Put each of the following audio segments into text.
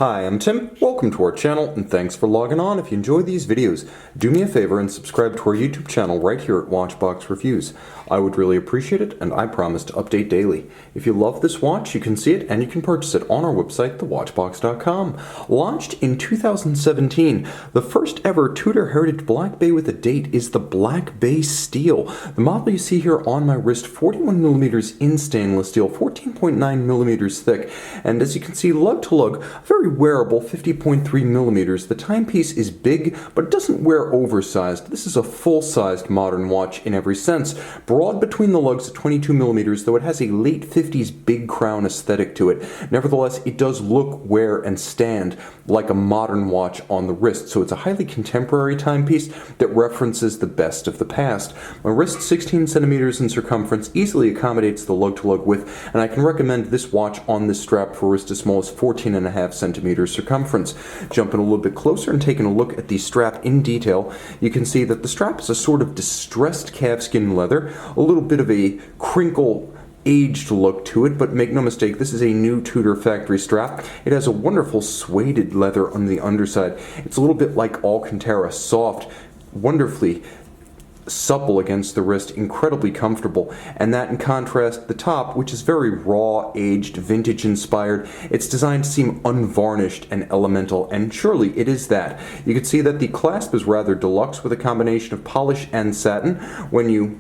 Hi, I'm Tim. Welcome to our channel and thanks for logging on. If you enjoy these videos, do me a favor and subscribe to our YouTube channel right here at Watchbox Reviews. I would really appreciate it and I promise to update daily. If you love this watch, you can see it and you can purchase it on our website, thewatchbox.com. Launched in 2017, the first ever Tudor Heritage Black Bay with a date is the Black Bay Steel. The model you see here on my wrist, 41mm in stainless steel, 14.9mm thick, and as you can see, lug-to-lug, very wearable, 50.3mm. The timepiece is big, but it doesn't wear oversized. This is a full-sized modern watch in every sense. Broad between the lugs at 22mm, though it has a late 50s big crown aesthetic to it. Nevertheless, it does look, wear, and stand like a modern watch on the wrist, so it's a highly contemporary timepiece that references the best of the past. My wrist, 16 centimeters in circumference, easily accommodates the lug-to-lug width, and I can recommend this watch on this strap for wrist as small as 14.5 centimeters circumference. Jumping a little bit closer and taking a look at the strap in detail, you can see that the strap is a sort of distressed calfskin leather, a little bit of a crinkle aged look to it, but make no mistake, this is a new Tudor factory strap. It has a wonderful suede leather on the underside. It's a little bit like Alcantara, soft, wonderfully supple against the wrist, incredibly comfortable, and that in contrast the top, which is very raw, aged, vintage inspired. It's designed to seem unvarnished and elemental, and surely it is that. You can see that the clasp is rather deluxe with a combination of polish and satin. When you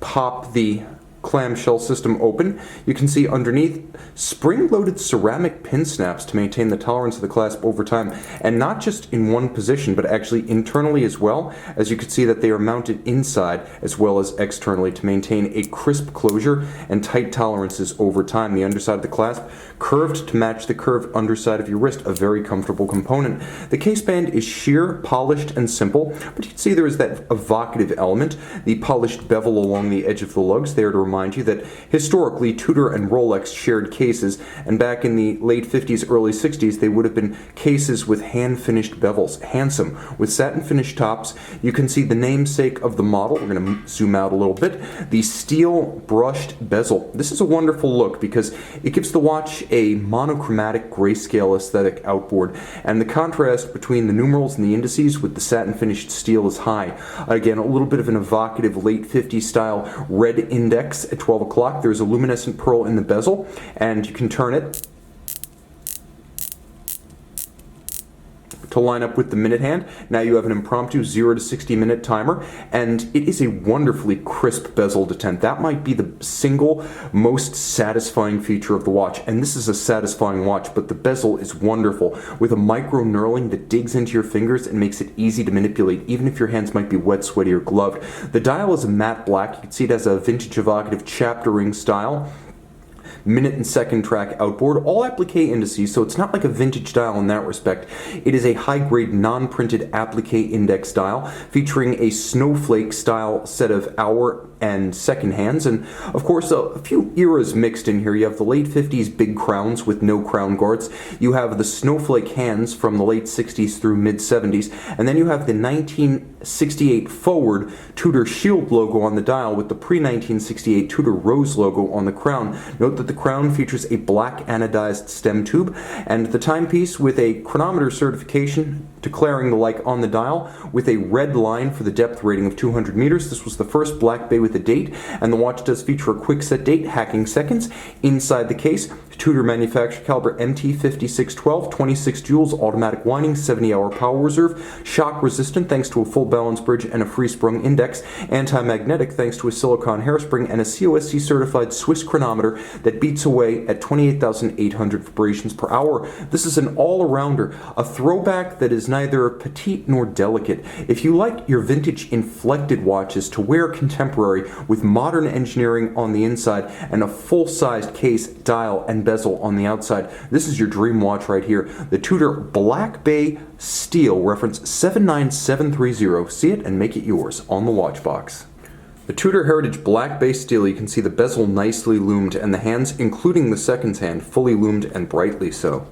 pop the clamshell system open, you can see underneath spring-loaded ceramic pin snaps to maintain the tolerance of the clasp over time, and not just in one position but actually internally as well. As you can see that they are mounted inside as well as externally to maintain a crisp closure and tight tolerances over time. The underside of the clasp curved to match the curved underside of your wrist, a very comfortable component. The case band is sheer, polished, and simple, but you can see there is that evocative element, the polished bevel along the edge of the lugs there to remind you that historically Tudor and Rolex shared cases, and back in the late 50s, early 60s, they would have been cases with hand-finished bevels, handsome, with satin-finished tops. You can see the namesake of the model. We're going to zoom out a little bit. The steel brushed bezel. This is a wonderful look because it gives the watch a monochromatic grayscale aesthetic outboard, and the contrast between the numerals and the indices with the satin-finished steel is high. Again, a little bit of an evocative late 50s style red index. At 12 o'clock, there's a luminescent pearl in the bezel, and you can turn it to line up with the minute hand. Now you have an impromptu 0 to 60 minute timer, and it is a wonderfurly crisp bezel detent. That might be the single most satisfying feature of the watch, and this is a satisfying watch, but the bezel is wonderful, with a micro knurling that digs into your fingers and makes it easy to manipulate, even if your hands might be wet, sweaty, or gloved. The dial is a matte black. You can see it has a vintage evocative chapter ring style, minute and second track outboard, all applique indices, so it's not like a vintage dial in that respect. It is a high-grade non-printed applique index dial featuring a snowflake style set of hour and second hands, and of course a few eras mixed in here. You have the late 50s big crowns with no crown guards, you have the snowflake hands from the late 60s through mid 70s, and then you have the 1968 forward Tudor shield logo on the dial with the pre-1968 Tudor rose logo on the crown. Note that the crown features a black anodized stem tube, and the timepiece with a chronometer certification declaring the like on the dial with a red line for the depth rating of 200 meters. This was the first Black Bay with a date, and the watch does feature a quick set date, hacking seconds. Inside the case, Tudor manufacturer caliber MT5612, 26 joules, automatic winding, 70-hour power reserve, shock resistant thanks to a full balance bridge and a free sprung index, anti-magnetic thanks to a silicone hairspring, and a COSC certified Swiss chronometer that beats away at 28,800 vibrations per hour. This is an all-arounder, a throwback that is neither petite nor delicate. If you like your vintage inflected watches to wear contemporary with modern engineering on the inside and a full-sized case, dial, and bezel on the outside, this is your dream watch right here. The Tudor Black Bay Steel, reference 79730. See it and make it yours on the Watchbox. The Tudor Heritage Black Bay Steel, you can see the bezel nicely loomed and the hands, including the seconds hand, fully loomed and brightly so.